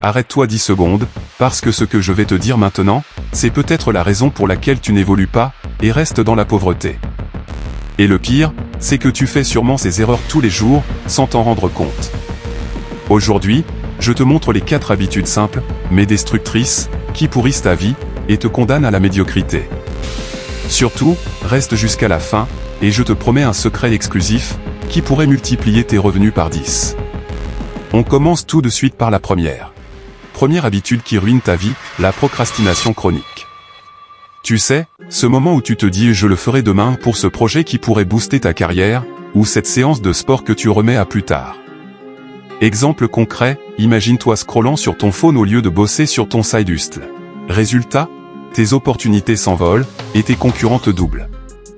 Arrête-toi 10 secondes, parce que ce que je vais te dire maintenant, c'est peut-être la raison pour laquelle tu n'évolues pas, et restes dans la pauvreté. Et le pire, c'est que tu fais sûrement ces erreurs tous les jours, sans t'en rendre compte. Aujourd'hui, je te montre les 4 habitudes simples, mais destructrices, qui pourrissent ta vie, et te condamnent à la médiocrité. Surtout, reste jusqu'à la fin, et je te promets un secret exclusif, qui pourrait multiplier tes revenus par 10. On commence tout de suite par la première. Première habitude qui ruine ta vie, la procrastination chronique. Tu sais, ce moment où tu te dis « je le ferai demain » pour ce projet qui pourrait booster ta carrière, ou cette séance de sport que tu remets à plus tard. Exemple concret, imagine-toi scrollant sur ton phone au lieu de bosser sur ton side hustle. Résultat, tes opportunités s'envolent, et tes concurrents te doublent.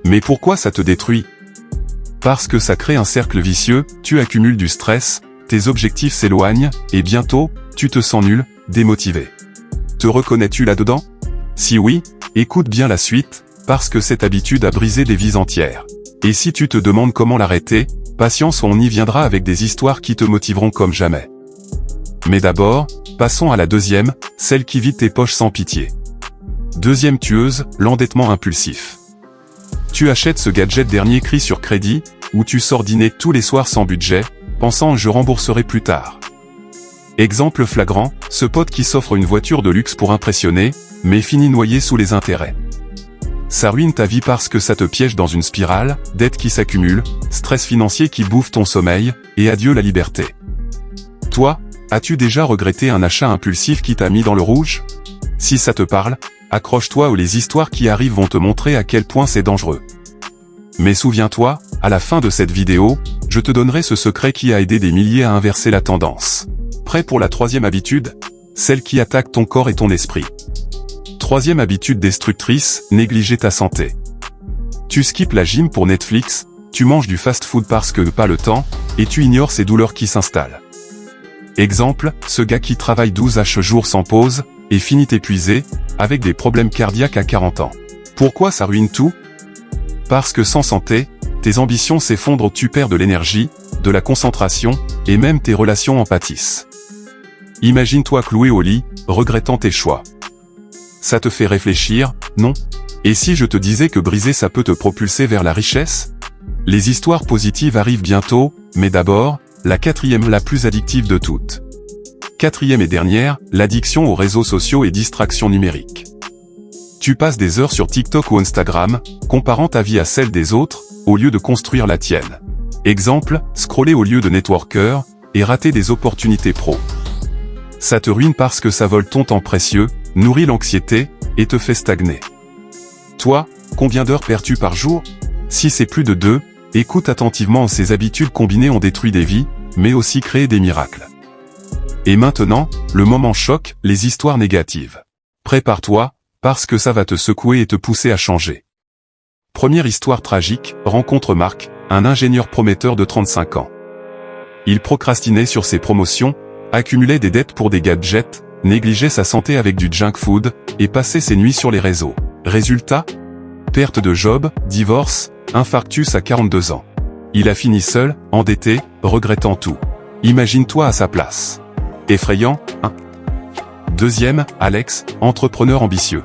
Mais pourquoi ça te détruit? Parce que ça crée un cercle vicieux, tu accumules du stress, tes objectifs s'éloignent, et bientôt, tu te sens nul, démotivé. Te reconnais-tu là-dedans? Si oui, écoute bien la suite, parce que cette habitude a brisé des vies entières. Et si tu te demandes comment l'arrêter, patience, on y viendra avec des histoires qui te motiveront comme jamais. Mais d'abord, passons à la deuxième, celle qui vide tes poches sans pitié. Deuxième tueuse, l'endettement impulsif. Tu achètes ce gadget dernier cri sur crédit, ou tu sors dîner tous les soirs sans budget, pensant « je rembourserai plus tard ». Exemple flagrant, ce pote qui s'offre une voiture de luxe pour impressionner, mais finit noyé sous les intérêts. Ça ruine ta vie parce que ça te piège dans une spirale, dettes qui s'accumulent, stress financier qui bouffe ton sommeil, et adieu la liberté. Toi, as-tu déjà regretté un achat impulsif qui t'a mis dans le rouge? Si ça te parle, accroche-toi ou les histoires qui arrivent vont te montrer à quel point c'est dangereux. Mais souviens-toi, à la fin de cette vidéo, je te donnerai ce secret qui a aidé des milliers à inverser la tendance. Prêt pour la troisième habitude? Celle qui attaque ton corps et ton esprit. Troisième habitude destructrice, négliger ta santé. Tu skippes la gym pour Netflix, tu manges du fast-food parce que pas le temps, et tu ignores ces douleurs qui s'installent. Exemple, ce gars qui travaille 12 jours sans pause, et finit épuisé, avec des problèmes cardiaques à 40 ans. Pourquoi ça ruine tout? Parce que sans santé, tes ambitions s'effondrent, tu perds de l'énergie, de la concentration, et même tes relations en pâtissent. Imagine-toi cloué au lit, regrettant tes choix. Ça te fait réfléchir, non? Et si je te disais que briser ça peut te propulser vers la richesse? Les histoires positives arrivent bientôt, mais d'abord, la quatrième, la plus addictive de toutes. Quatrième et dernière, l'addiction aux réseaux sociaux et distraction numérique. Tu passes des heures sur TikTok ou Instagram, comparant ta vie à celle des autres, au lieu de construire la tienne. Exemple, scroller au lieu de networker, et rater des opportunités pro. Ça te ruine parce que ça vole ton temps précieux, nourrit l'anxiété, et te fait stagner. Toi, combien d'heures perds-tu par jour? Si c'est plus de 2, écoute attentivement, ces habitudes combinées ont détruit des vies, mais aussi créé des miracles. Et maintenant, le moment choc, les histoires négatives. Prépare-toi, parce que ça va te secouer et te pousser à changer. Première histoire tragique, rencontre Marc, un ingénieur prometteur de 35 ans. Il procrastinait sur ses promotions, accumulait des dettes pour des gadgets, négligeait sa santé avec du junk food, et passait ses nuits sur les réseaux. Résultat? Perte de job, divorce, infarctus à 42 ans. Il a fini seul, endetté, regrettant tout. Imagine-toi à sa place. Effrayant, hein? Deuxième, Alex, entrepreneur ambitieux.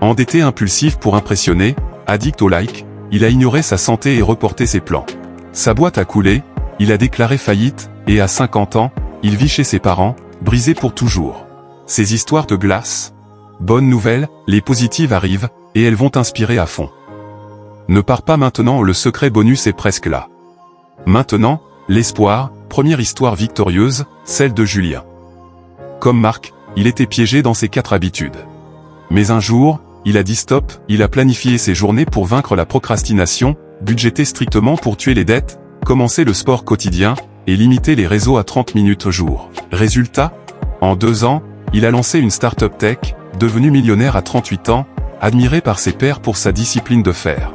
Endetté impulsif pour impressionner, addict au like, il a ignoré sa santé et reporté ses plans. Sa boîte a coulé, il a déclaré faillite, et à 50 ans, il vit chez ses parents, brisé pour toujours. Ces histoires te glacent? Bonne nouvelle, les positives arrivent, et elles vont t'inspirer à fond. Ne pars pas maintenant, le secret bonus est presque là. Maintenant, l'espoir, première histoire victorieuse, celle de Julien. Comme Marc, il était piégé dans ses 4 habitudes. Mais un jour, il a dit stop, il a planifié ses journées pour vaincre la procrastination, budgété strictement pour tuer les dettes, commencer le sport quotidien, et limiter les réseaux à 30 minutes au jour. Résultat? En 2 ans, il a lancé une start-up tech, devenu millionnaire à 38 ans, admiré par ses pairs pour sa discipline de fer.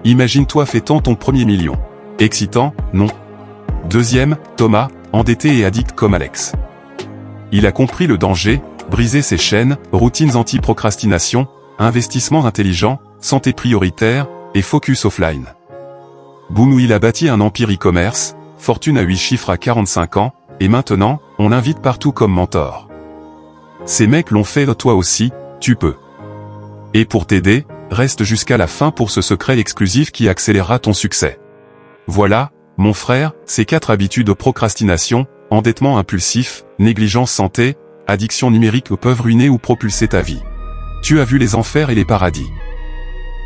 Imagine-toi fêtant ton premier million. Excitant, non? Deuxième, Thomas, endetté et addict comme Alex. Il a compris le danger, brisé ses chaînes, routines anti-procrastination, investissement intelligent, santé prioritaire, et focus offline. Boum, il a bâti un empire e-commerce, fortune à 8 chiffres à 45 ans, et maintenant, on l'invite partout comme mentor. Ces mecs l'ont fait, toi aussi, tu peux. Et pour t'aider, reste jusqu'à la fin pour ce secret exclusif qui accélérera ton succès. Voilà, mon frère, ces 4 habitudes de procrastination, endettement impulsif, négligence santé, addiction numérique peuvent ruiner ou propulser ta vie. Tu as vu les enfers et les paradis.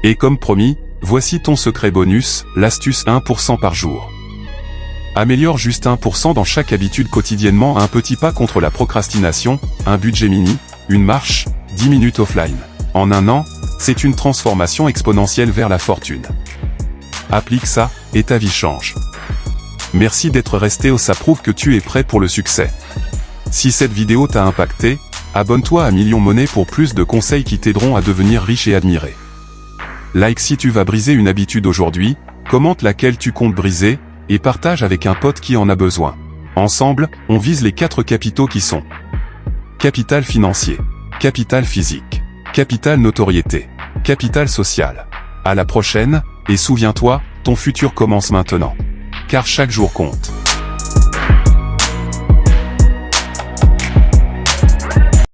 Et comme promis, voici ton secret bonus, l'astuce 1% par jour. Améliore juste 1% dans chaque habitude quotidiennement, un petit pas contre la procrastination, un budget mini, une marche, 10 minutes offline. En un an, c'est une transformation exponentielle vers la fortune. Applique ça, et ta vie change. Merci d'être resté, ça prouve que tu es prêt pour le succès. Si cette vidéo t'a impacté, abonne-toi à Million Monnaie pour plus de conseils qui t'aideront à devenir riche et admiré. Like si tu vas briser une habitude aujourd'hui, commente laquelle tu comptes briser, et partage avec un pote qui en a besoin. Ensemble, on vise les 4 capitaux qui sont capital financier, capital physique, capital notoriété, capital social. À la prochaine, et souviens-toi, ton futur commence maintenant. Car chaque jour compte.